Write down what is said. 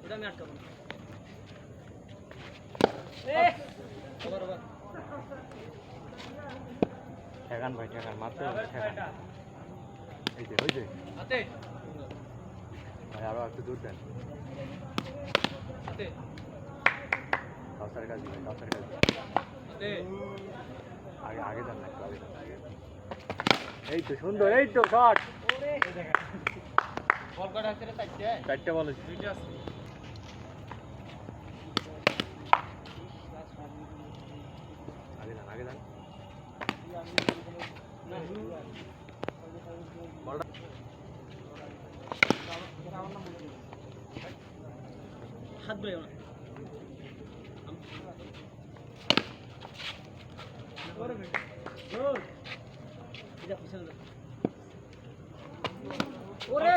ওটা আমি আটকাবো না ঠেকান ভাই ঠেকান মাত্র ঠেকান এই যে ভাই আরো একটু দূর দেন কাউসার কাজ ভাই কাউসার কাজ আগে আগে দেন না একটু আগে দেন এই তো সুন্দর এই তো শট বল কটা আছে রে চারটে বল দুইটা আছে আগে দেন হাত ধরে না ওরে